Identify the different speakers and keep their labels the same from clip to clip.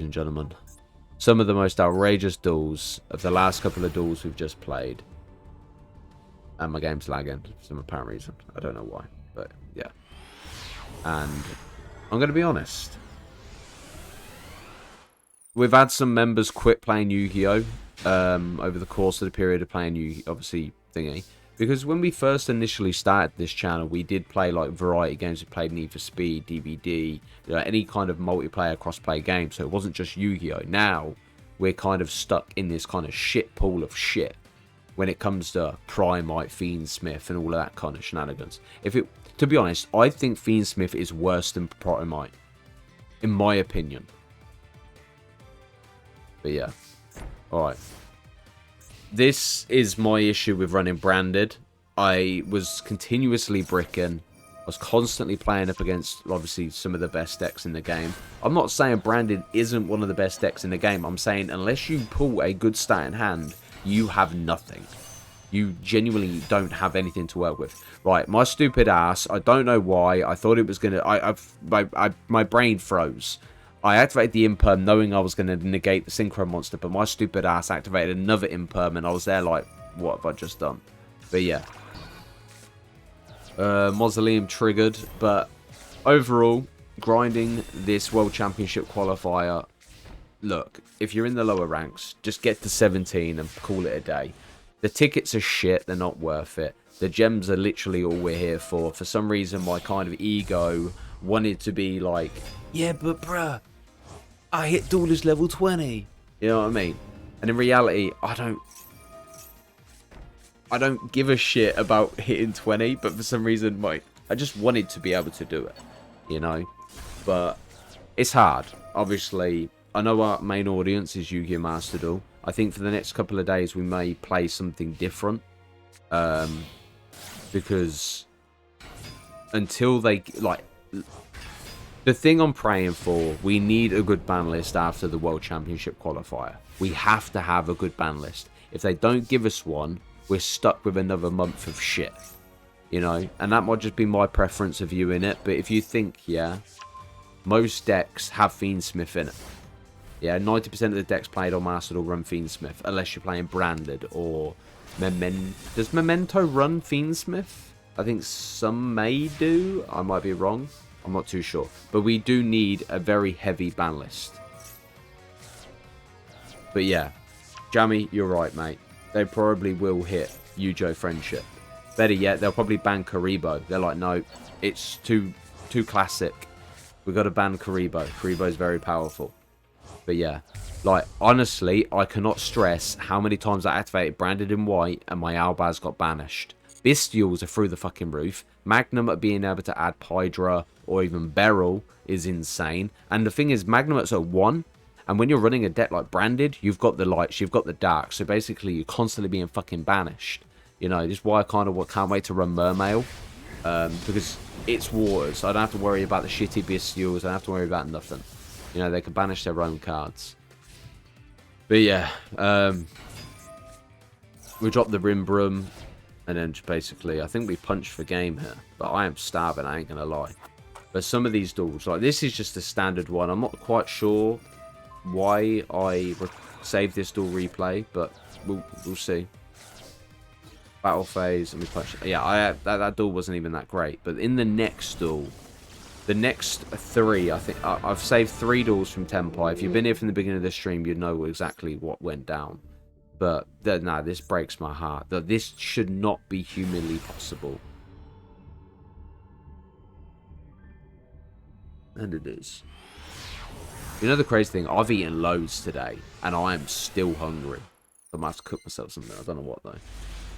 Speaker 1: and gentlemen. Some of the most outrageous duels of the last couple of duels we've just played. And my game's lagging for some apparent reason. I don't know why, but yeah. And I'm going to be honest. We've had some members quit playing Yu-Gi-Oh! Over the course of the period of playing Yu-Gi-Oh! Obviously, thingy. Because when we first initially started this channel, we did play like variety games. We played Need for Speed, DVD, any kind of multiplayer cross-play game. So it wasn't just Yu-Gi-Oh! Now, we're kind of stuck in this kind of shit pool of shit when it comes to Primite, Fiendsmith, and all of that kind of shenanigans. To be honest, I think Fiendsmith is worse than Primite, in my opinion. But yeah, alright. This is my issue with running branded. I was continuously bricking. I was constantly playing up against, obviously, some of the best decks in the game. I'm not saying branded isn't one of the best decks in the game. I'm saying unless you pull a good stat in hand, you have nothing. You genuinely don't have anything to work with. Right, my stupid ass, I don't know why. I thought it was going to... My brain froze. I activated the imperm knowing I was going to negate the synchro monster, but my stupid ass activated another imperm and I was there like, what have I just done? But yeah. Mausoleum triggered, but overall, grinding this World Championship qualifier, look, if you're in the lower ranks, just get to 17 and call it a day. The tickets are shit, they're not worth it. The gems are literally all we're here for. For some reason, my kind of ego wanted to be like, yeah, but bruh, I hit Duelist level 20. You know what I mean? And in reality, I don't give a shit about hitting 20, but for some reason, I just wanted to be able to do it, you know? But it's hard. Obviously, I know our main audience is Yu-Gi-Oh! Master Duel. I think for the next couple of days, we may play something different. Because until they, like... The thing I'm praying for, we need a good ban list after the World Championship qualifier. We have to have a good ban list. If they don't give us one, we're stuck with another month of shit. You know? And that might just be my preference of viewing it. But if you think, yeah, most decks have Fiendsmith in it. Yeah, 90% of the decks played on Master Duel run Fiendsmith. Unless you're playing Branded or Memento. Does Memento run Fiendsmith? I think some may do. I might be wrong. I'm not too sure. But we do need a very heavy ban list. But yeah. Jammy, you're right, mate. They probably will hit Yu-Gi-Oh! Friendship. Better yet, they'll probably ban Kuraiuma. They're like, no, it's too classic. We've got to ban Kuraiuma. Kuraiuma is very powerful. But yeah. Like, honestly, I cannot stress how many times I activated Branded in White and my Albaz got banished. Bestials are through the fucking roof. Magnum at being able to add Pydra or even Beryl is insane. And the thing is, Magnum at 1, and when you're running a deck like Branded, you've got the lights, you've got the darks. So basically, you're constantly being fucking banished. You know, this is why I kind of can't wait to run Mermail. Because it's waters. I don't have to worry about the shitty Bestials. I don't have to worry about nothing. You know, they can banish their own cards. But yeah, we dropped the Rim Brum. And then just basically, I think we punched for game here. But I am starving, I ain't going to lie. But some of these duels, like this is just a standard one. I'm not quite sure why I saved this duel replay. But we'll see. Battle phase, and we punched. Yeah, that duel wasn't even that great. But in the next duel, the next 3, I think, I've saved 3 duels from Tenpai. If you've been here from the beginning of the stream, you'd know exactly what went down. But, no, this breaks my heart. This should not be humanly possible. And it is. You know the crazy thing? I've eaten loads today. And I am still hungry. I might have to cook myself something. I don't know what, though.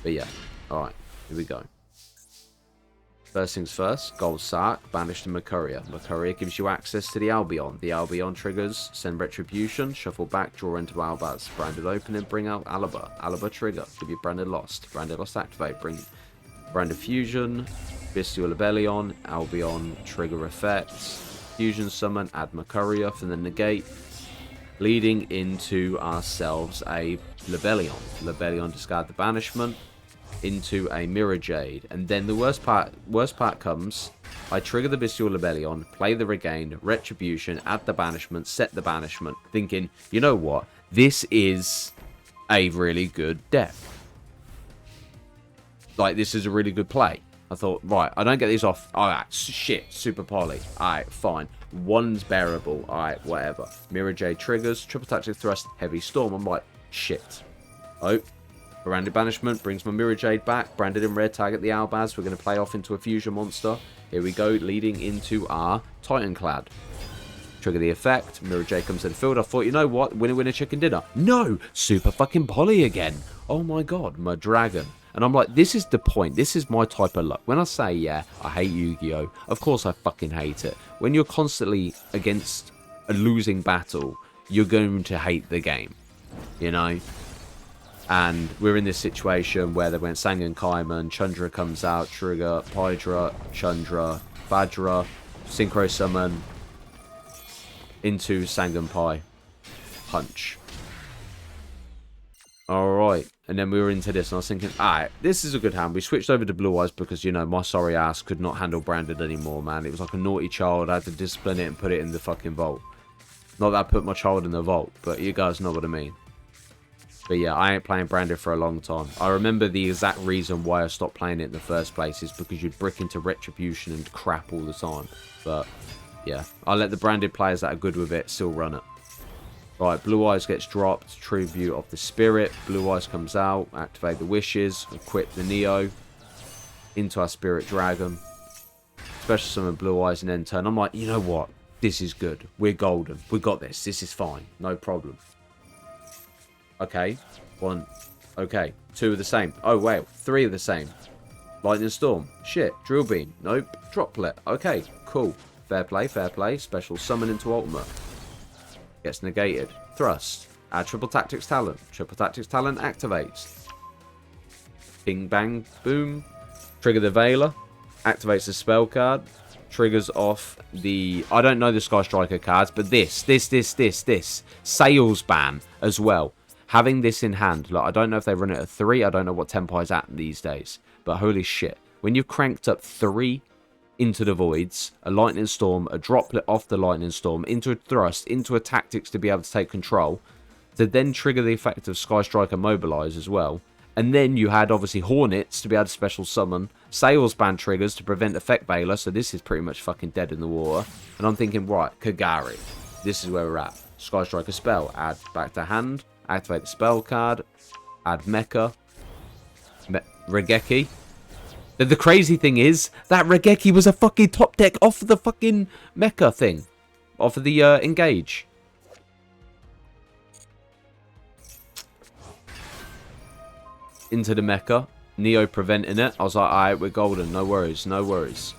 Speaker 1: But, yeah. Alright. Here we go. First things first, Gold Sark, banished to Mercuria. Mercuria gives you access to the Albion. The Albion triggers, send Retribution, shuffle back, draw into Albaz. Branded opening, bring out Alaba. Alaba trigger, give you Branded Lost. Branded Lost activate, bring Branded Fusion, Bestial Rebellion, Albion trigger effects, Fusion summon, add Mercuria for the negate, leading into ourselves a Lebellion. Lebellion discard the banishment into a Mirror Jade, and then the worst part comes I trigger the Bestial Rebellion, play the Regain, Retribution, add the Banishment, set the Banishment, thinking, you know what? This is a really good deck. Like, this is a really good play. I thought, right, I don't get these off. Alright, shit, Super Poly. Alright, fine. One's bearable. Alright, whatever. Mirror Jade triggers, Triple Tactic Thrust, Heavy Storm. I'm like, shit. Oh, Branded Banishment brings my Mirror Jade back. Branded and Red target the Albaz. We're going to play off into a Fusion Monster. Here we go, leading into our Titanclad. Trigger the effect. Mirror Jade comes to the field. I thought, you know what? Winner, winner, chicken dinner. No! Super fucking Poly again. Oh my god, my dragon. And I'm like, this is the point. This is my type of luck. When I say, yeah, I hate Yu-Gi-Oh! Of course I fucking hate it. When you're constantly against a losing battle, you're going to hate the game. You know? And we're in this situation where they went Sangan Kaiman, Chandra comes out, trigger, Hydra, Chandra, Vajra, Synchro Summon, into Sangan Pai. Punch. Alright. And then we were into this, and I was thinking, alright, this is a good hand. We switched over to Blue Eyes because, you know, my sorry ass could not handle Branded anymore, man. It was like a naughty child. I had to discipline it and put it in the fucking vault. Not that I put my child in the vault, but you guys know what I mean. But yeah, I ain't playing Branded for a long time. I remember the exact reason why I stopped playing it in the first place is because you'd brick into Retribution and crap all the time. But yeah, I let the Branded players that are good with it still run it. Right, Blue Eyes gets dropped, Tribute of the Spirit. Blue Eyes comes out, activate the Wishes, equip the Neo into our Spirit Dragon. Special summon Blue Eyes and end turn. I'm like, you know what? This is good. We're golden. We got this. This is fine. No problem. Okay, one. Okay, two of the same. Oh, wow, three of the same. Lightning Storm. Shit. Drill Beam. Nope. Droplet. Okay, cool. Fair play, fair play. Special summon into Ultimate. Gets negated. Thrust. Add Triple Tactics Talent. Triple Tactics Talent activates. Bing, bang, boom. Trigger the Veiler. Activates the spell card. Triggers off the... I don't know the Sky Striker cards, but this. Sales ban as well. Having this in hand, like, I don't know if they run it at 3. I don't know what Tempai's at these days. But holy shit. When you've cranked up 3 into the Voids, a Lightning Storm, a Droplet off the Lightning Storm, into a Thrust, into a Tactics to be able to take control, to then trigger the effect of Sky Striker Mobilize as well. And then you had, obviously, Hornets to be able to special summon, Sales Ban triggers to prevent Effect Veiler, so this is pretty much fucking dead in the water. And I'm thinking, right, Kagari. This is where we're at. Sky Striker spell, add back to hand. Activate the spell card. Add Mecha. Regeki. The crazy thing is, that Regeki was a fucking top deck off of the fucking Mecha thing. Off of the Engage. Into the Mecha. Neo preventing it. I was like, alright, we're golden. No worries, no worries.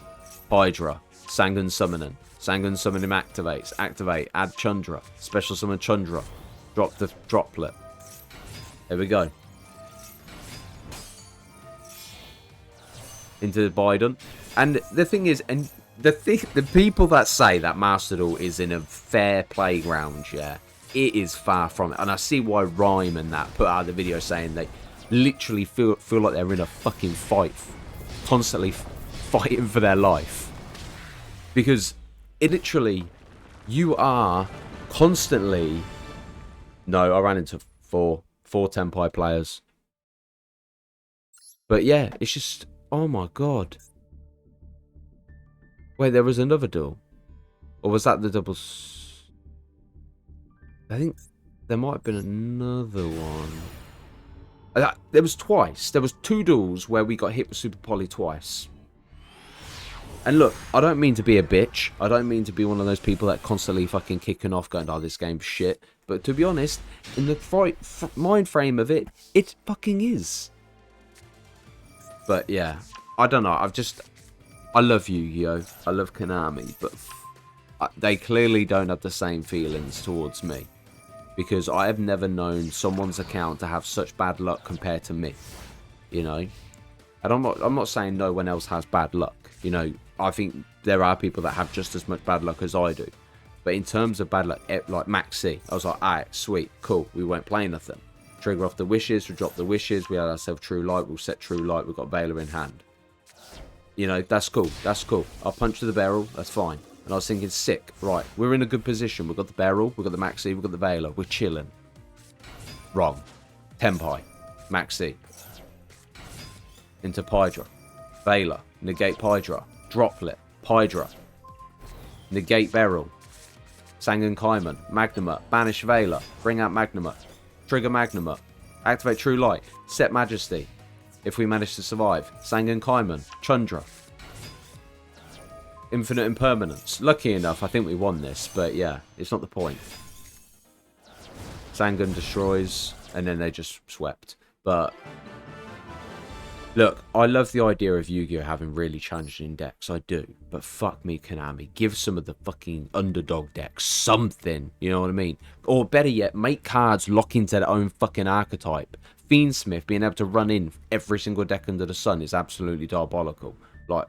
Speaker 1: Hydra. Sangan summoning. Sangan summoning activates. Activate. Add Chandra. Special summon Chandra. Drop the Droplet. There we go. Into the Biden. And the thing is, and the people that say that Master Duel is in a fair playground, yeah, it is far from it. And I see why Rhyme and that put out the video saying they literally feel like they're in a fucking fight. Constantly fighting for their life. Because it literally, you are constantly... No, I ran into four Tempai players. But yeah, it's just... Oh my god. Wait, there was another duel? Or was that the doubles? I think there might have been another one. There was twice. There was 2 duels where we got hit with Super Poly twice. And look, I don't mean to be a bitch. I don't mean to be one of those people that constantly fucking kicking off going, oh, this game's shit. But to be honest, in the mind frame of it, it fucking is. But yeah, I don't know. I love Yu-Gi-Oh! I love Konami, but they clearly don't have the same feelings towards me. Because I have never known someone's account to have such bad luck compared to me. You know? And I'm not saying no one else has bad luck. You know, I think there are people that have just as much bad luck as I do. But in terms of bad luck, like Max C, I was like, alright, sweet, cool, we won't play nothing. Trigger off the Wishes, we drop the Wishes, we had ourselves True Light, we'll set True Light, we've got Veiler in hand. You know, that's cool. That's cool. I'll punch to the barrel. That's fine. And I was thinking, sick. Right, we're in a good position. We've got the barrel. We've got the Maxi. We've got the Veiler. We're chilling. Wrong. Tempai. Maxi. Into Pydra. Veiler. Negate Pydra. Droplet. Pydra. Negate Beryl. Sangan Kaiman. Magnuma. Banish Veiler. Bring out Magnuma. Trigger Magnuma. Activate True Light. Set Majesty. If we manage to survive. Sangan Kaiman. Chundra. Infinite Impermanence. Lucky enough, I think we won this, but yeah, it's not the point. Sangan destroys, and then they just swept. But look, I love the idea of Yu-Gi-Oh! Having really challenging decks. I do. But fuck me, Konami. Give some of the fucking underdog decks something. You know what I mean? Or better yet, make cards lock into their own fucking archetype. Fiendsmith being able to run in every single deck under the sun is absolutely diabolical. Like,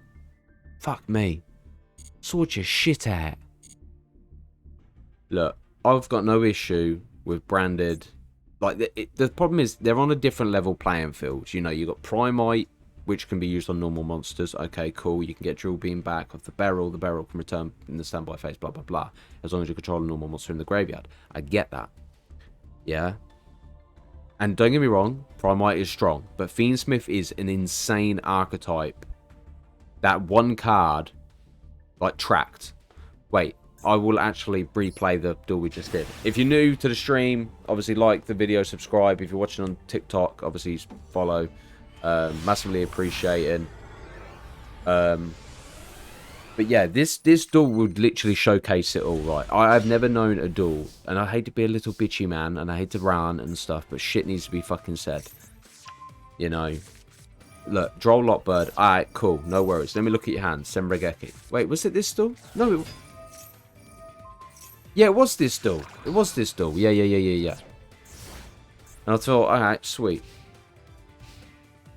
Speaker 1: fuck me. Sort your shit out. Look, I've got no issue with branded. Like, the problem is they're on a different level playing field. You know, you got Primite, which can be used on normal monsters. Okay, cool. You can get Drill Beam back off the barrel. The barrel can return in the standby phase, blah, blah, blah. As long as you control a normal monster in the graveyard. I get that. Yeah. And don't get me wrong, Primite is strong. But Fiendsmith is an insane archetype. That one card, like, tracked. Wait. I will actually replay the duel we just did. If you're new to the stream, obviously like the video, subscribe. If you're watching on TikTok, obviously follow. Massively appreciating. But yeah, this duel would literally showcase it all, right? I've never known a duel, and I hate to be a little bitchy man, and I hate to rant and stuff, but shit needs to be fucking said. You know. Look, Droll Lockbird. Alright, cool. No worries. Let me look at your hand. Semregeki. Wait, was it this duel? No, yeah, it was this duel. It was this duel. Yeah. And I thought, alright, sweet.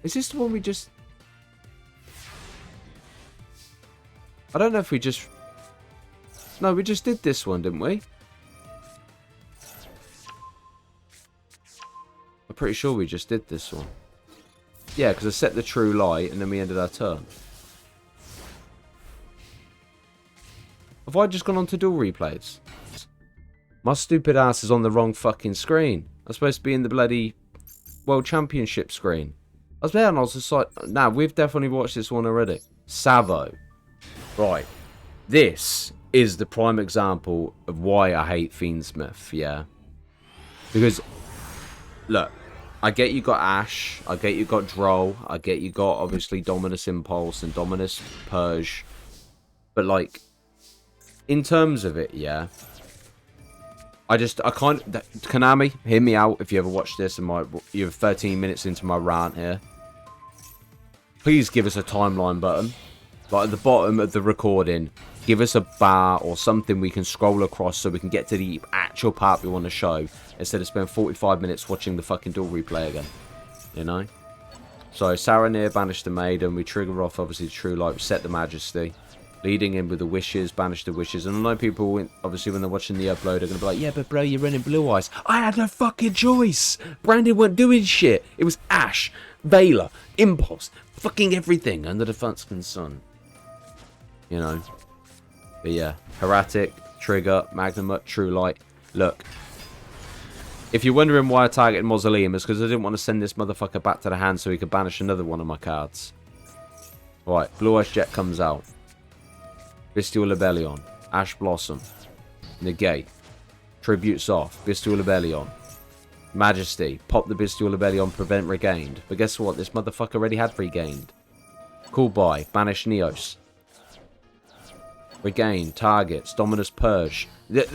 Speaker 1: Is this the one we just... I don't know if we just... No, we just did this one, didn't we? I'm pretty sure we just did this one. Yeah, because I set the True Light and then we ended our turn. Have I just gone on to duel replays? My stupid ass is on the wrong fucking screen. I'm supposed to be in the bloody World Championship screen. I was there and I was just like, nah, we've definitely watched this one already. Savo. Right. This is the prime example of why I hate Fiendsmith, yeah? Because, look, I get you got Ash, I get you got Droll, I get you got, obviously, Dominus Impulse and Dominus Purge. But, like, in terms of it, yeah... I can't... Konami, hear me out if you ever watch this and you're 13 minutes into my rant here. Please give us a timeline button. Like at the bottom of the recording, give us a bar or something we can scroll across so we can get to the actual part we want to show instead of spending 45 minutes watching the fucking duel replay again. You know? So, Saranir banished the Maiden. We trigger off, obviously, the True Light. We set the Majesty. Leading in with the wishes, banish the wishes. And I know people, obviously, when they're watching the upload, are going to be like, yeah, but bro, you're running Blue Eyes. I had no fucking choice. Brandon weren't doing shit. It was Ash, Veiler, Impulse, fucking everything under the fucking sun. You know. But yeah, Heretic, Trigger, Magnum, True Light. Look. If you're wondering why I targeted Mausoleum, it's because I didn't want to send this motherfucker back to the hand so he could banish another one of my cards. Right, Blue Eyes Jet comes out. Bestial Rebellion, Ash Blossom, Negate, Tributes off, Bestial Rebellion, Majesty, pop the Bestial Rebellion, prevent regained. But guess what? This motherfucker already had regained. Cool buy, banish Neos. Regain, targets, Dominus Purge. Wait.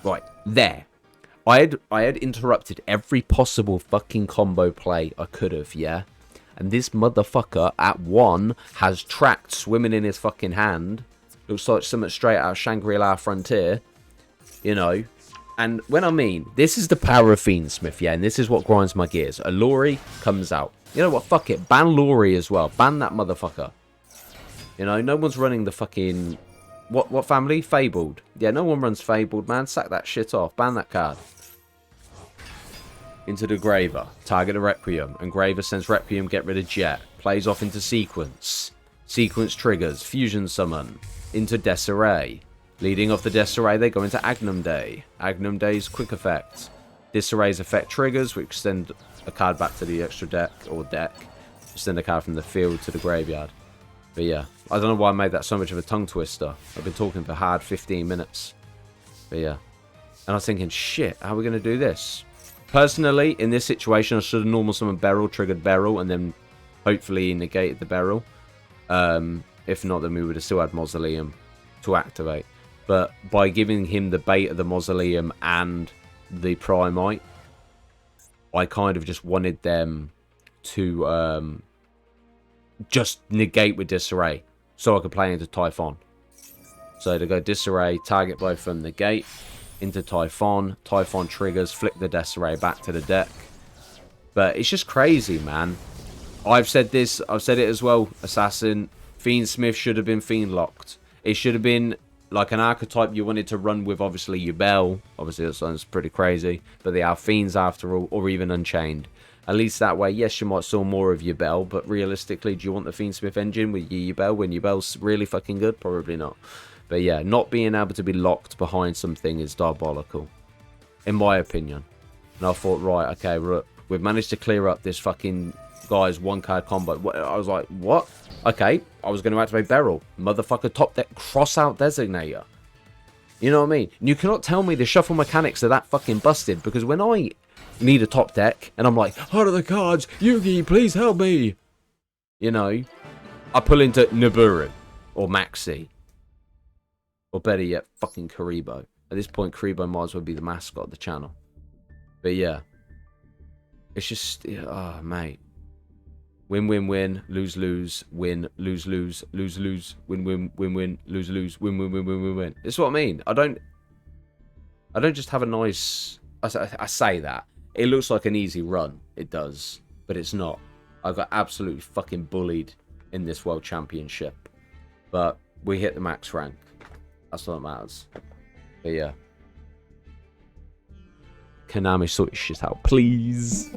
Speaker 1: Right, there. I had interrupted every possible fucking combo play I could have, yeah? And this motherfucker at 1 has tracked swimming in his fucking hand. Looks like something straight out of Shangri-La Frontier. You know. And when I mean, this is the power of Fiendsmith, yeah? And this is what grinds my gears. A Lori comes out. You know what? Fuck it. Ban Lori as well. Ban that motherfucker. You know, no one's running the fucking... What family? Fabled. Yeah, no one runs Fabled, man. Sack that shit off. Ban that card. Into the Graver. Target a Requiem. And Graver sends Requiem, get rid of Jet. plays off into sequence. Sequence triggers, fusion summon, into disarray. Leading off the disarray, they go into Agnum Day. Agnum Day's quick effect. Disarray's effect triggers, which send a card back to the extra deck, or deck. Send a card from the field to the graveyard. But yeah, I don't know why I made that so much of a tongue twister. I've been talking for hard 15 minutes. But yeah. And I was thinking, shit, how are we going to do this? Personally, in this situation, I should have normal summoned Beryl, triggered Beryl, and then hopefully negated the Beryl. If not, then we would have still had Mausoleum to activate. But by giving him the bait of the Mausoleum and the Primite, I kind of just wanted them to just negate with Disarray, so I could play into Typhon. So to go Disarray, target both from negate into Typhon. Typhon triggers, flick the Disarray back to the deck. But it's just crazy, man. I've said this, I've said it as well, Assassin. Fiendsmith should have been Fiend locked. It should have been like an archetype you wanted to run with, obviously, Yubel. Obviously, that sounds pretty crazy. But they are Fiends after all, or even Unchained. At least that way, yes, you might saw more of Yubel, but realistically, do you want the Fiendsmith engine with your Yubel when Yubel's really fucking good? Probably not. But yeah, not being able to be locked behind something is diabolical, in my opinion. And I thought, right, okay, we've managed to clear up this fucking guy's one-card combo. I was like, what? Okay, I was going to activate Beryl. Motherfucker, top deck, cross-out Designator. You know what I mean? And you cannot tell me the shuffle mechanics are that fucking busted, because when I need a top deck, and I'm like, what are the cards? Yugi, please help me. You know, I pull into Nibiru, or Maxi. Or better yet, fucking Kuribo. At this point, Kuribo might as well be the mascot of the channel. But yeah. It's just, oh, mate. Win, win, win, lose, lose, win, lose, lose, lose, lose, win, win, win, win, lose, lose, win, win, win, win, win, win. It's what I mean. I don't just have a nice... I say that. It looks like an easy run. It does. But it's not. I got absolutely fucking bullied in this World Championship. But we hit the max rank. That's all that matters. But yeah. Konami, sort your shit out, please.